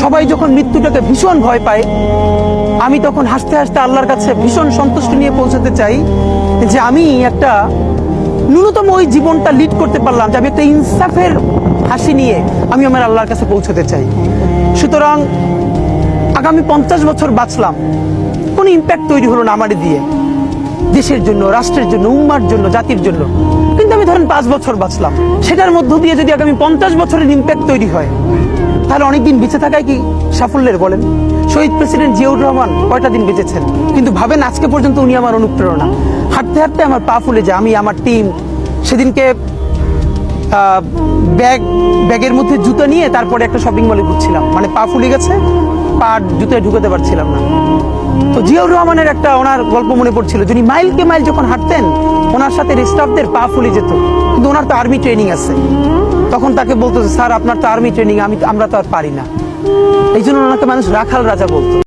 সবাই যখন মৃত্যুটাকে ভীষণ ভয় পায়, আমি তখন হাসতে হাসতে আল্লাহর কাছে ভীষণ সন্তুষ্টি নিয়ে পৌঁছাতে চাই যে আমি একটা ন্যূনতম ওই জীবনটা লিড করতে পারলাম, যে আমি একটা ইনসাফের হাসি নিয়ে আমি আমার আল্লাহর কাছে পৌঁছাতে চাই। সুতরাং আগামী 50 বছর বাঁচলাম, কোনো ইম্প্যাক্ট তৈরি হলো না আমারে দিয়ে, দেশের জন্য, রাষ্ট্রের জন্য, উম্মার জন্য, জাতির জন্য। কিন্তু আমি ধরেন 5 বছর বাঁচলাম, সেটার মধ্য দিয়ে যদি আগামী 50 বছরের ইম্প্যাক্ট তৈরি হয়, তাহলে অনেকদিন বেঁচে থাকায় কি সাফল্যের বলেন? শহীদ প্রেসিডেন্ট জিয়াউর রহমান কয়টা দিন বেঁচেছেন, কিন্তু ভাবেন আজকে পর্যন্ত উনি আমার অনুপ্রেরণা। হাঁটতে হাঁটতে আমার পা ফুলে যায়, আমি আমার টিম সেদিনকে ব্যাগের মধ্যে জুতো নিয়ে তারপরে একটা শপিং মলে ঘুরছিলাম, মানে পা ফুলে গেছে, পা জুতোয় ঢুকাতে পারছিলাম না। তো জিয়াউর রহমানের একটা ওনার গল্প মনে পড়ছিল, যিনি মাইলকে মাইল যখন হাঁটতেন ওনার সাথে স্টাফদের পা ফুলে যেত, কিন্তু ওনার তো আর্মি ট্রেনিং আছে। তখন তাকে বলতো, স্যার আপনার তো আর্মি ট্রেনিং, আমরা তো আর পারি না। এই জন্য ওনাকে মানুষ রাখাল রাজা বলতো।